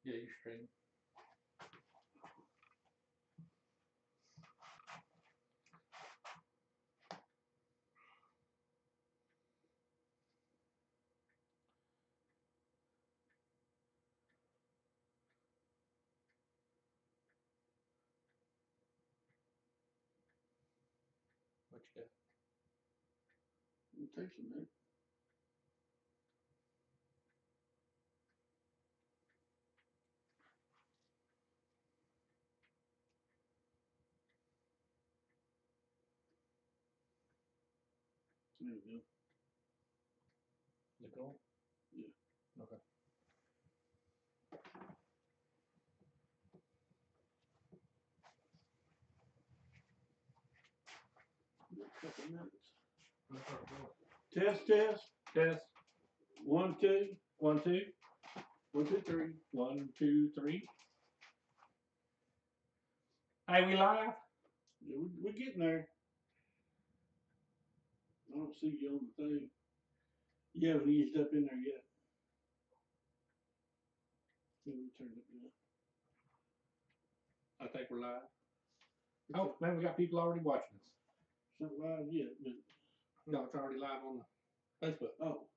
Yeah, you're streaming. What you got? It takes a minute. There we go. Nicole? Yeah. Okay. A couple minutes. Test. Test. 1, 2. 1, 2. 1, 2, 3. 1, 2, 3. Hey, we live? Yeah, we're getting there. I don't see you on the thing. You haven't eased up in there yet. Let me turn it down. I think we're live. Oh, man, we got people already watching us. It's not live yet, but No, it's already live on the Facebook. oh,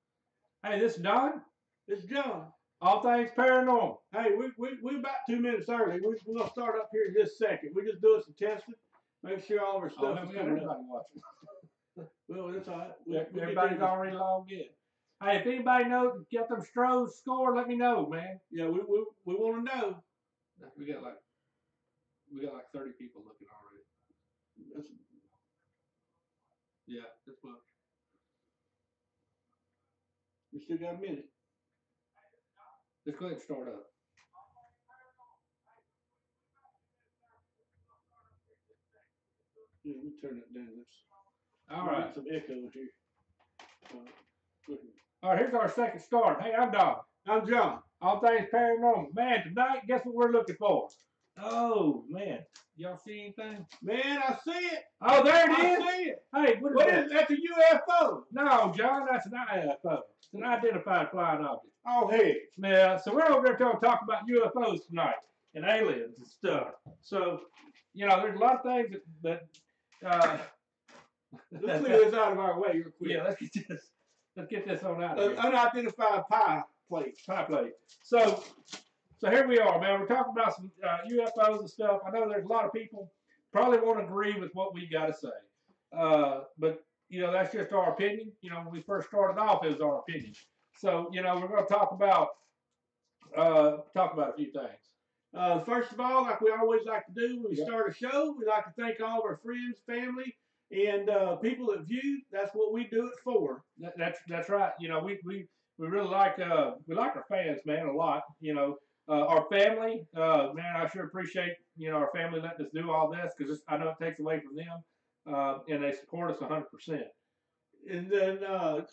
Hey, this is Don. it's John. All Things Paranormal. Hey, we about 2 minutes early. We're gonna start up here in just a second. We're just doing some testing. Make sure all of our stuff man, is we got coming everybody up. watching. Well, that's all right. Everybody's already logged in. Hey, if anybody knows, get them Strohs score, let me know, man. Yeah, we want to know. We got like 30 people looking already. That's, Yeah, that's much. we still got a minute. Let's go ahead and start up. Yeah, we turn it down. All right. Some echo here. All right, here's our second start. Hey, I'm Don. I'm John. All Things Paranormal. Man, tonight, guess what we're looking for? Oh, man. Y'all see anything? Man, I see it. Oh, there it is. I see it. Hey, what is that? That's a UFO. No, John, that's an IFO. It's an identified flying object. Oh, hey. Yeah, so we're over there going to talk about UFOs tonight and aliens and stuff. So, there's a lot of things that let's clear this out of our way real quick. Yeah, let's get this on out of here. Unidentified pie plate. Pie plate. So here we are, man. We're talking about some UFOs and stuff. I know there's a lot of people probably won't agree with what we got to say. But, that's just our opinion. When we first started off, it was our opinion. So, we're going to talk about a few things. First of all, like we always like to do when we start a show, we like to thank all of our friends, family, and people that view. That's what we do it for. That's right. We really like our fans, man, a lot. Our family, man, I sure appreciate our family letting us do all this because I know it takes away from them, and they support us 100%. And then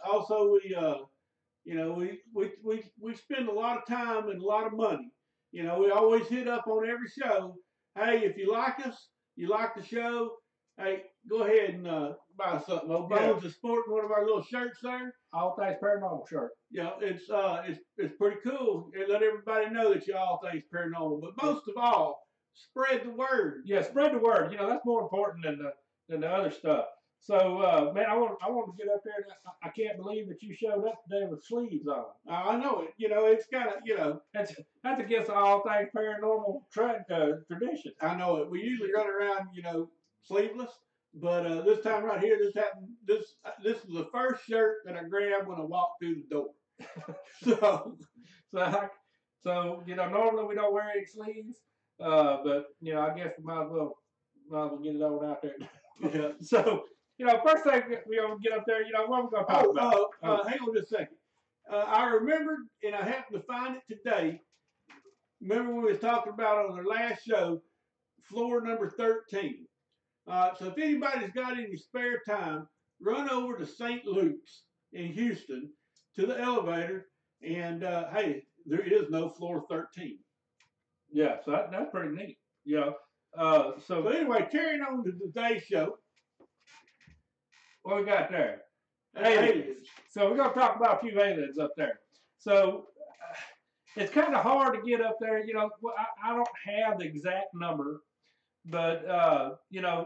also we spend a lot of time and a lot of money. We always hit up on every show. Hey, if you like us, you like the show, hey, go ahead and buy something. Old Bones is sporting one of our little shirts there. All Things Paranormal shirt. Yeah, it's pretty cool. And let everybody know that you all things paranormal. But most of all, spread the word. Yeah, spread the word. That's more important than the other stuff. So, man, I want to get up there. And I can't believe that you showed up today with sleeves on. I know it. It's kind of, That's against All Things Paranormal tradition. I know it. We usually run around, sleeveless. But this time right here, this happened. This is the first shirt that I grabbed when I walked through the door. So normally we don't wear any sleeves, but I guess we might as well get it on out there. Yeah. So first thing we're gonna get up there, what we're gonna talk about. Hang on just a second. I remembered, and I happened to find it today. Remember we was talking about on the last show, floor number 13. So if anybody's got any spare time, run over to St. Luke's in Houston to the elevator, and hey, there is no floor 13. Yeah, so that's pretty neat. So anyway, carrying on to today's show. What we got there? Aliens. So we're going to talk about a few aliens up there. So it's kind of hard to get up there. I don't have the exact number, but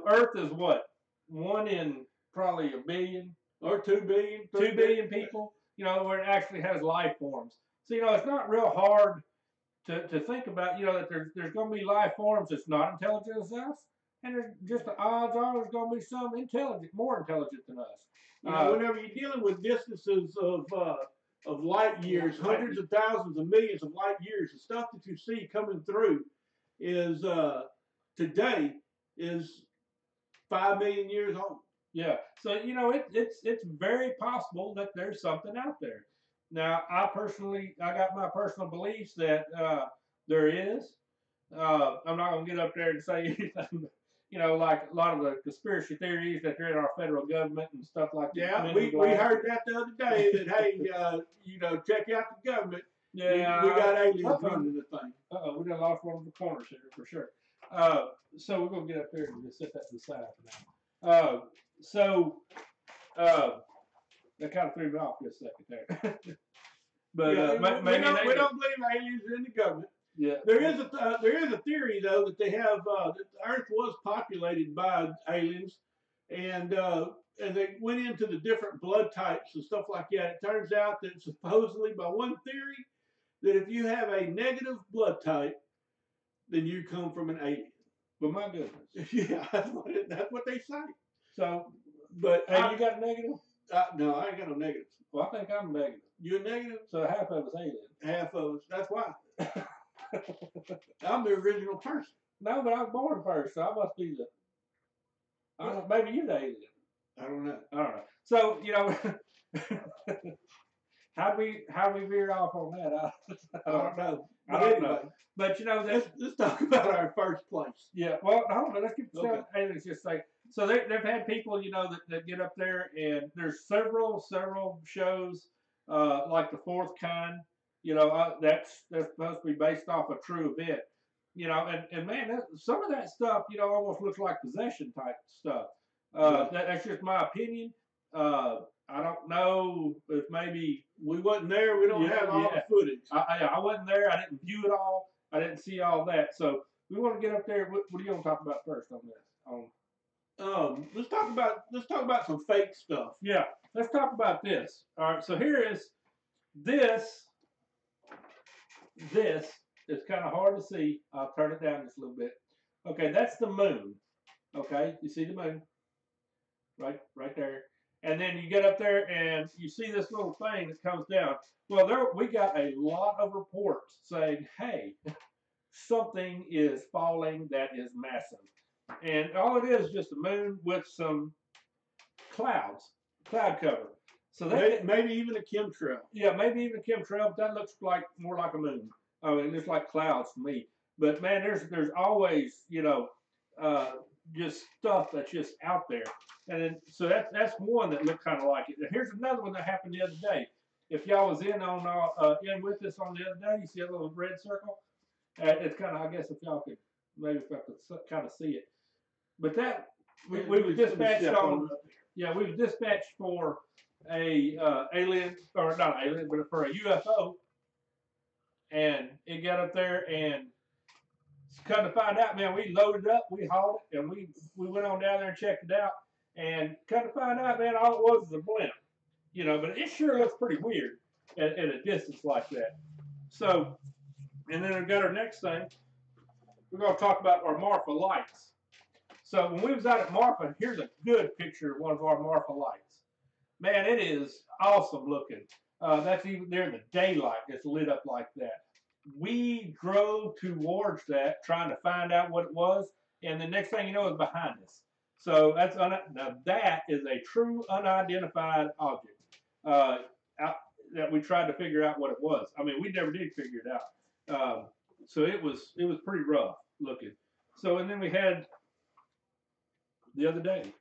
Earth is what, one in probably a billion or 2 billion, 2 billion people. Where it actually has life forms. So it's not real hard to think about. That there's going to be life forms that's not intelligent as us, and there's just the odds are there's going to be some more intelligent than us. Whenever you're dealing with distances of light years, hundreds of thousands of millions of light years, the stuff that you see coming through is today is 5 million years old. Yeah, so it's very possible that there's something out there. Now, I got my personal beliefs that there is. I'm not gonna get up there and say anything, like a lot of the conspiracy theories that they're in our federal government and stuff like that. Yeah, we heard that the other day that hey, check out the government. Yeah, we got aliens running the thing. We got lost one of the corners here for sure. So we're gonna get up there and just set that to the side for now. That kind of threw me off just a second there. But we don't believe aliens are in the government. Yeah. There is a theory though that they have that the Earth was populated by aliens, and they went into the different blood types and stuff like that. It turns out that supposedly, by one theory, that if you have a negative blood type, then you come from an alien. But my goodness. Yeah, that's what they say. So, but you got a negative? No, I ain't got no negatives. Well, I think I'm negative. You're negative? So half of us alien. Half of us. That's why. I'm the original person. No, but I was born first, so I must be the. I don't know. Maybe you're the alien. I don't know. So how we veer off on that? I don't know. I don't know. But let's talk about our first place. Yeah. Well, hold on. Let's keep the aliens. Just say so. They've had people that get up there, and there's several shows like the Fourth Kind. That's supposed to be based off a true event. And man, some of that stuff almost looks like possession type stuff. That's just my opinion. I don't know if maybe we wasn't there. We don't have all the footage. I wasn't there. I didn't view it all. I didn't see all that. So we want to get up there. What are you going to talk about first on this? Let's talk about some fake stuff. Yeah, let's talk about this. All right. So here is this. This is kind of hard to see. I'll turn it down just a little bit. Okay, that's the moon. Okay, you see the moon? Right there. And then you get up there and you see this little thing that comes down. Well, we got a lot of reports saying, hey, something is falling that is massive. And all it is just a moon with some cloud cover. So maybe even a chemtrail. Yeah, maybe even a chemtrail, but that looks more like a moon. I mean, it looks like clouds to me. But man, there's always, just stuff that's just out there. And then, so that's one that looked kind of like it. Here's another one that happened the other day. If y'all was in with us on the other day, you see a little red circle? It's kind of, I guess if y'all could, maybe if I could kind of see it. But that, we were dispatched on, we were dispatched for a alien, or not alien, but for a UFO. And it got up there and come to find out, man, we loaded up, we hauled it, and we went on down there and checked it out. And come to find out, man, all it was a blimp. But it sure looks pretty weird at a distance like that. So, and then we got our next thing. We're going to talk about our Marfa lights. So when we was out at Marfa, here's a good picture of one of our Marfa lights. Man, it is awesome looking. That's even there in the daylight. It's lit up like that. We drove towards that, trying to find out what it was, and the next thing you know, it's behind us. So now that is a true unidentified object that we tried to figure out what it was. I mean, we never did figure it out. So it was pretty rough looking. So and then we had the other day.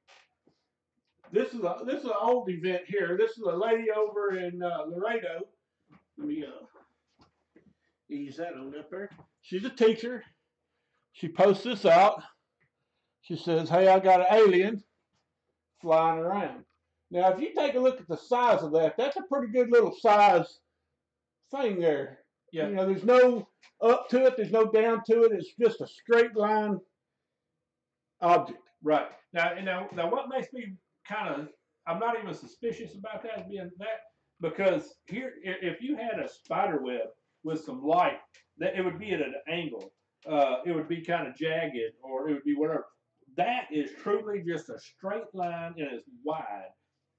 This is an old event here. This is a lady over in Laredo. Let me ease that on up there. She's a teacher. She posts this out. She says, hey, I got an alien flying around. Now, if you take a look at the size of that, that's a pretty good little size thing there. Yeah. You know, there's no up to it. There's no down to it. It's just a straight line object. Right. Now, what makes me kind of, I'm not even suspicious about that being that, because here, if you had a spider web with some light, that it would be at an angle. It would be kind of jagged, or it would be whatever. That is truly just a straight line and it's wide.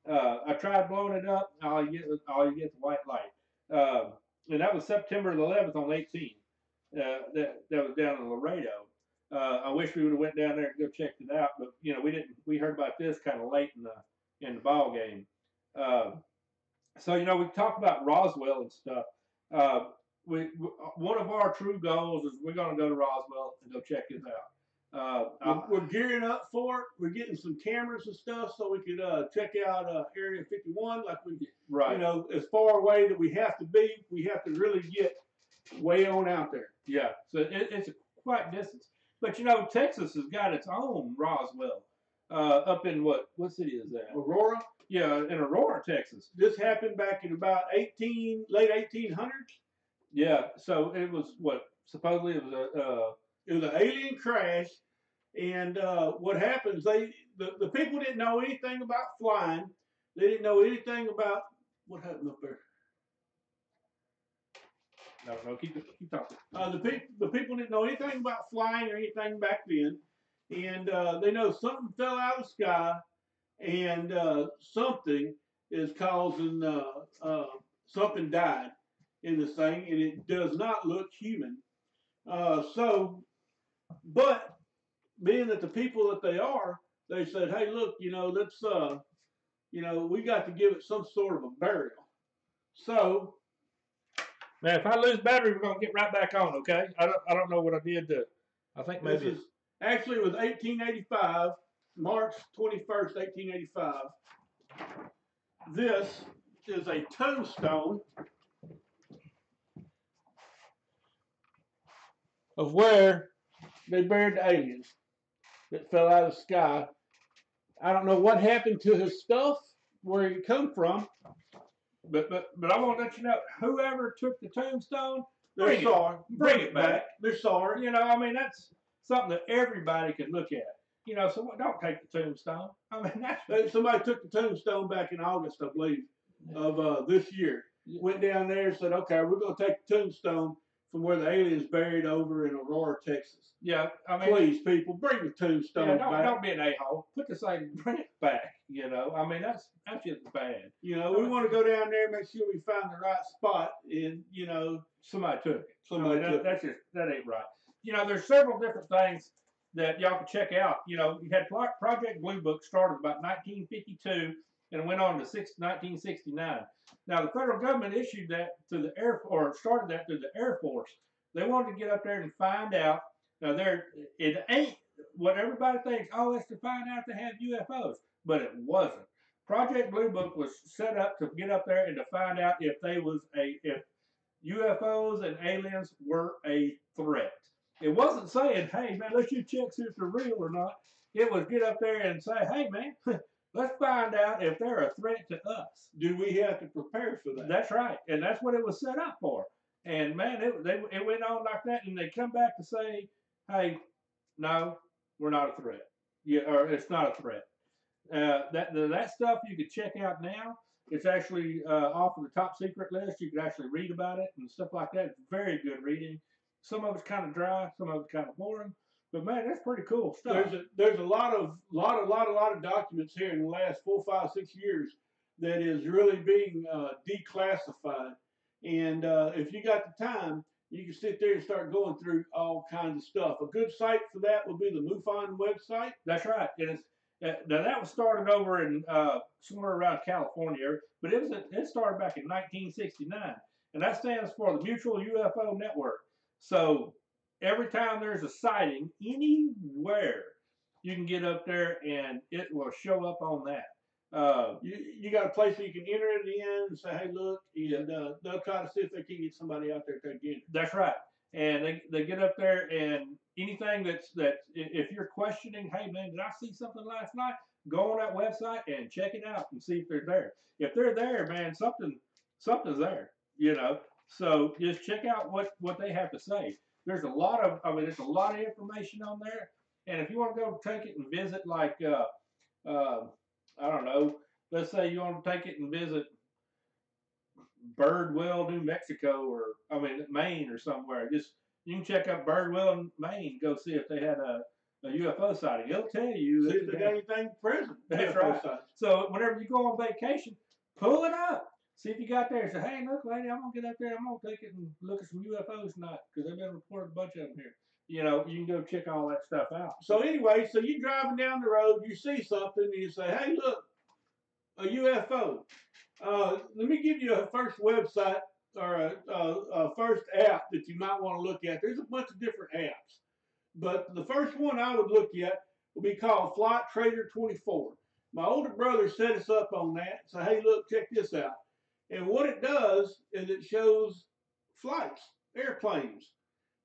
I tried blowing it up. All you get is white light. And that was September the 11th on 18. That was down in Laredo. I wish we would have went down there and go checked it out, but we didn't. We heard about this kind of late in the ball game. Uh, so we talked about Roswell and stuff. Uh, one of our true goals is we're going to go to Roswell and go check this out. We're gearing up for it. We're getting some cameras and stuff so we could check out Area 51. Like right. As far away that we have to be, we have to really get way on out there. Yeah, so it's a quite distance. But Texas has got its own Roswell. Up in what city is that? Aurora. Yeah, in Aurora, Texas. This happened back in about late 1800s. Yeah, so it was supposedly it was an alien crash, and what happens? The people didn't know anything about flying. They didn't know anything about what happened up there. No, keep talking. The people didn't know anything about flying or anything back then, and they know something fell out of the sky, and something is causing something died in this thing, and it does not look human. But being that the people that they are, they said, "Hey, look, let's we got to give it some sort of a burial." So. Man, if I lose battery, we're gonna get right back on, okay? I don't know what I did to. I think maybe this is actually it was 1885, March 21st, 1885. This is a tombstone of where they buried the aliens that fell out of the sky. I don't know what happened to his stuff, where he come from. But I want to let you know, whoever took the tombstone, they're sorry. Bring it back. They're sorry. That's something that everybody can look at. So don't take the tombstone. That's somebody took the tombstone back in August, I believe, of this year. Went down there and said, "Okay, we're going to take the tombstone from where the aliens buried over in Aurora, Texas." Yeah, please, people, bring the tombstone back. Don't be an a-hole. Put the thing, bring it back. That's just bad. We want to go down there and make sure we find the right spot, and somebody took it. That ain't right. There's several different things that y'all can check out. You had Project Blue Book started about 1952 and went on to 1969. Now the federal government issued that to the started that through the Air Force. They wanted to get up there and find out. Now it ain't what everybody thinks. Oh, it's to find out they have UFOs, but it wasn't. Project Blue Book was set up to get up there and to find out if UFOs and aliens were a threat. It wasn't saying, "Hey man, let's you check see if they're real or not." It was get up there and say, "Hey man, let's find out if they're a threat to us." Do we have to prepare for that? That's right, and that's what it was set up for. And man, it went on like that, and they come back to say, "Hey, no, we're not a threat. Yeah, or it's not a threat." That stuff you can check out now. It's actually off of the top secret list. You can actually read about it and stuff like that. It's very good reading. Some of it's kind of dry, some of it's kind of boring, but man, that's pretty cool stuff. There's a lot of documents here in the last 4, 5, 6 years that is really being declassified. And if you got the time, you can sit there and start going through all kinds of stuff. A good site for that would be the MUFON website. That's right. And now that was started over in somewhere around California, but it started back in 1969, and that stands for the Mutual UFO Network. So every time there's a sighting anywhere, you can get up there and it will show up on that. You got a place where you can enter it in and say, "Hey, look," and they'll try to see if they can get somebody out there to get it. That's right. And they get up there, and anything that if you're questioning, "Hey man, did I see something last night?" Go on that website and check it out and see if they're there. If they're there, man, something's there. So just check out what they have to say. There's a lot of, there's a lot of information on there. And if you want to go take it and visit, like, I don't know, let's say you want to take it and visit Birdwell, New Mexico, or Maine or somewhere. Just you can check out Birdwell, Maine. Go see if they had a UFO sighting. It'll tell you. See if they got anything present. That's right. So whenever you go on vacation, pull it up. See if you got there. Say, hey, look, lady, I'm gonna get up there. I'm gonna take it and look at some UFOs tonight because they've been reported a bunch of them here. You know, you can go check all that stuff out. So anyway, so you driving down the road, you see something, and you say, hey, look, a UFO. Let me give you a first website or a first app that you might want to look at. There's a bunch of different apps, but the first one I would look at will be called Flight Trader 24. My older brother set us up on that. So, hey, look, check this out. And what it does is it shows flights, airplanes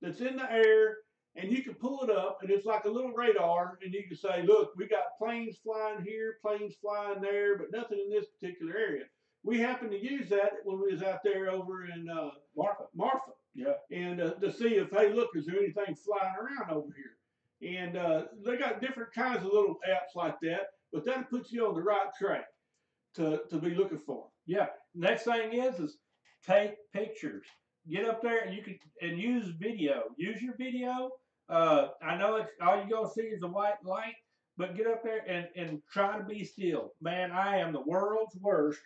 that's in the air, and you can pull it up, and it's like a little radar, and you can say, look, we got planes flying here, planes flying there, but nothing in this particular area. We happened to use that when we was out there over in Marfa. Yeah. And to see if, hey, look, is there anything flying around over here? And they got different kinds of little apps like that, but that puts you on the right track to be looking for. Yeah. Next thing is take pictures. Get up there and you can use video. Use your video. I know it's all you're gonna see is a white light, but get up there and try to be still. Man, I am the world's worst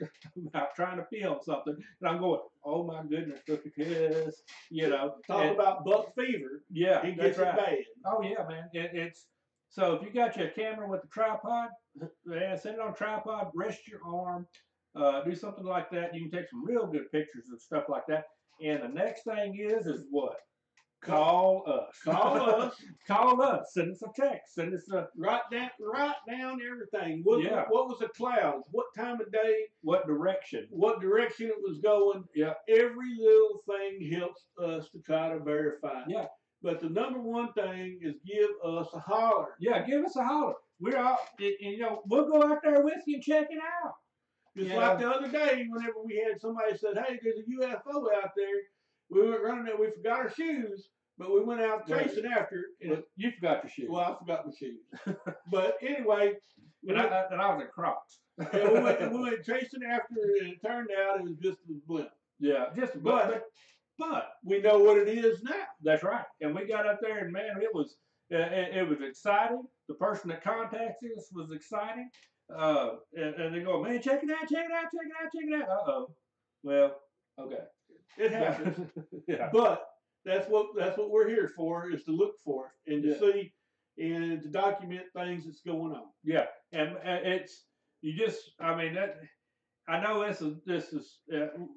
about trying to film something, and I'm going, oh my goodness, look at this, you know. Talk about buck fever. Yeah, it gets right. Bad. Oh yeah, man. It's so if you got your camera with the tripod, set it on tripod, rest your arm, do something like that. You can take some real good pictures and stuff like that. And the next thing is what? Call us. Call us. Call us. Send us a text. Send us a write down everything. What was the clouds? What time of day? What direction? What direction it was going? Yeah. Every little thing helps us to try to verify. Yeah. But the number one thing is give us a holler. Yeah, give us a holler. We're all, you know, we'll go out there with you and check it out. Just like the other day, whenever we had somebody said, hey, there's a UFO out there. We went running there. We forgot our shoes, but we went out chasing after it. Well, you forgot your shoes. Well, I forgot my shoes. But anyway. And I was in Crocs. we went chasing after it, and it turned out it was just a blimp. Yeah, just a blimp. But we know what it is now. That's right. And we got up there, and man, it was exciting. The person that contacted us was exciting. And they go, man, check it out, check it out, check it out, check it out. Uh-oh. Well, okay. It happens. Yeah. But that's what we're here for, is to look for it and to see and to document things that's going on. Yeah. And it's, you just, I mean, that, I know this is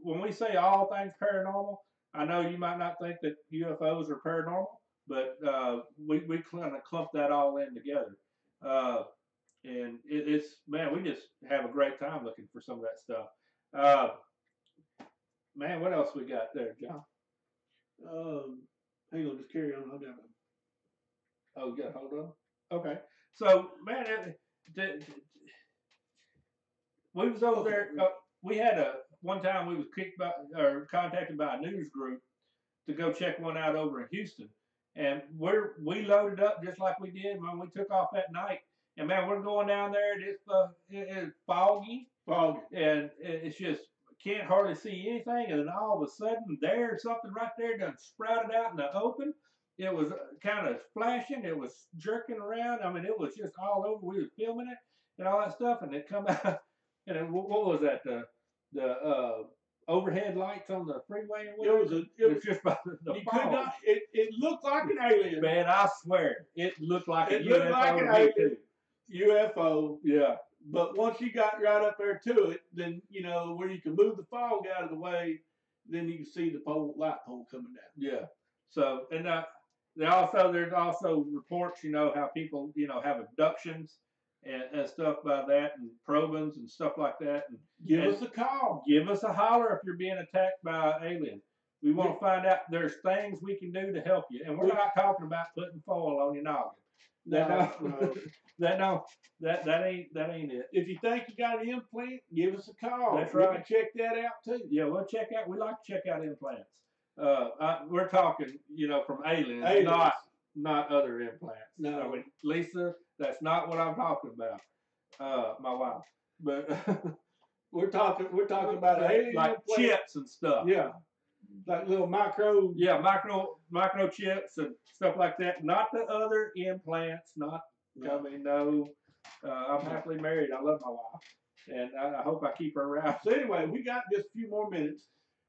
when we say all things paranormal, I know you might not think that UFOs are paranormal, but we kind of clump that all in together. And it's, man, we just have a great time looking for some of that stuff. Man, what else we got there, John? Hang on, just carry on. Oh, you got to hold on? Okay. So, man, we was over there. We had one time we was contacted by a news group to go check one out over in Houston. And we loaded up just like we did when we took off that night. And man, we're going down there. It's foggy, and it's just can't hardly see anything. And then all of a sudden, there's something right there done sprouted out in the open. It was kind of flashing. It was jerking around. I mean, it was just all over. We were filming it and all that stuff, and it come out. And then, what was that? The overhead lights on the freeway or whatever? It was just by the you fog. could not. It looked like an alien. Man, I swear, it looked like it a looked UFO. Like an alien. UFO. Yeah. But once you got right up there to it, then, you know, where you can move the fog out of the way, then you can see the light pole coming down. Yeah. So, and there's also reports, you know, how people, you know, have abductions and stuff by that, and probings and stuff like that. And give us a call. Give us a holler if you're being attacked by an alien. We want to find out there's things we can do to help you. And we're not talking about putting foil on your noggin. That No, don't, no. that ain't it. If you think you got an implant, give us a call. That's We right. can check that out too. Yeah, we'll check out. We like to check out implants. We're talking, from aliens, Aliens. not other implants. No. I mean, Lisa, that's not what I'm talking about. My wife, but We're talking about alien like implant. chips and stuff. Yeah, like little micro. Yeah, microchips and stuff like that. Not the other implants. Not. No. I mean, no. I'm happily married. I love my wife, and I hope I keep her around. So anyway, we got just a few more minutes.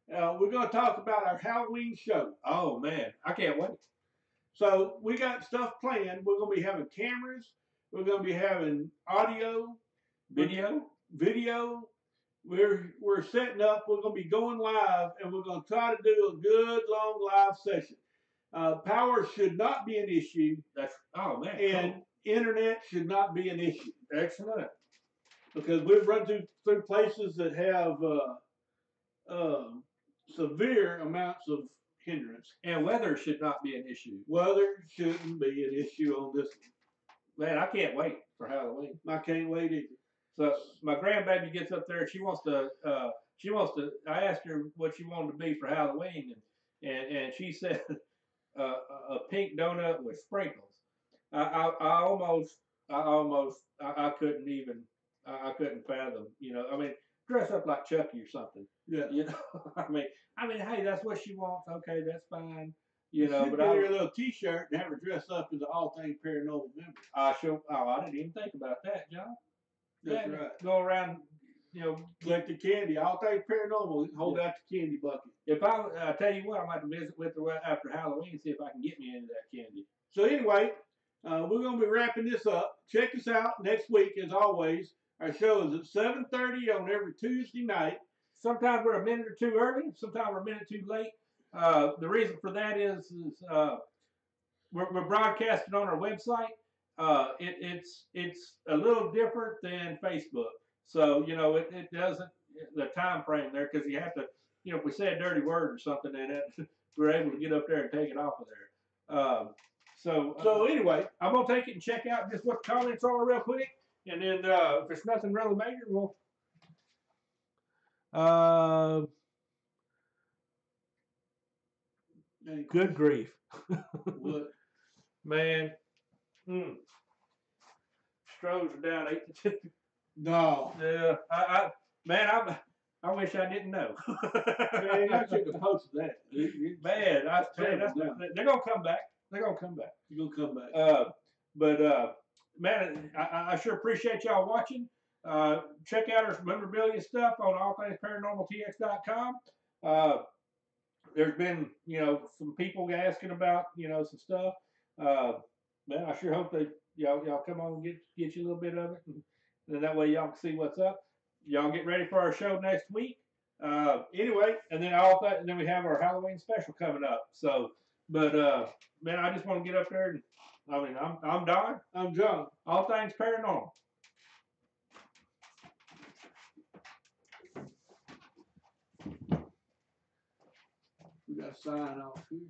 We're going to talk about our Halloween show. Oh man, I can't wait. So we got stuff planned. We're going to be having cameras. We're going to be having audio, Video. We're setting up. We're going to be going live, and we're going to try to do a good long live session. Power should not be an issue. Oh man. And cool. Internet should not be an issue. Excellent. Because we've run through places that have severe amounts of hindrance. And weather should not be an issue. Weather shouldn't be an issue on this one. Man, I can't wait for Halloween. I can't wait either. So my grandbaby gets up there. She wants to. I asked her what she wanted to be for Halloween, and she said a pink donut with sprinkles. I couldn't even. I couldn't fathom. I mean, dress up like Chucky or something. Yeah. I mean, hey, that's what she wants. Okay, that's fine. But I wear a little T-shirt and have her dress up as an All Things Paranormal member. I didn't even think about that, John. That's right. Go around, collect the candy. All Things Paranormal. Hold out the candy bucket. If I tell you what, I might have to visit with her after Halloween, see if I can get me into that candy. So anyway, we're going to be wrapping this up. Check us out next week, as always. Our show is at 7:30 on every Tuesday night. Sometimes we're a minute or two early. Sometimes we're a minute too late. The reason for that is we're broadcasting on our website. It's a little different than Facebook. So, it doesn't, the time frame there, because you have to, if we say a dirty word or something, then we're able to get up there and take it off of there. So anyway, I'm going to take it and check out just what the comments are real quick. And then if there's nothing really major, we'll. Good grief. What? Man. Strohs are down 8-2. No. Yeah. I wish I didn't know. Man, I should have posted that. Man, they're gonna come back. They're gonna come back. You're gonna come back. Man, I sure appreciate y'all watching. Check out our memorabilia stuff on allthingsparanormaltx.com. There's been, some people asking about, some stuff. Man, I sure hope y'all come on and get you a little bit of it, and then that way y'all can see what's up. Y'all get ready for our show next week. Anyway, and then we have our Halloween special coming up. So, man, I just want to get up there and. I'm Don. I'm John. All Things Paranormal. We got to sign off here.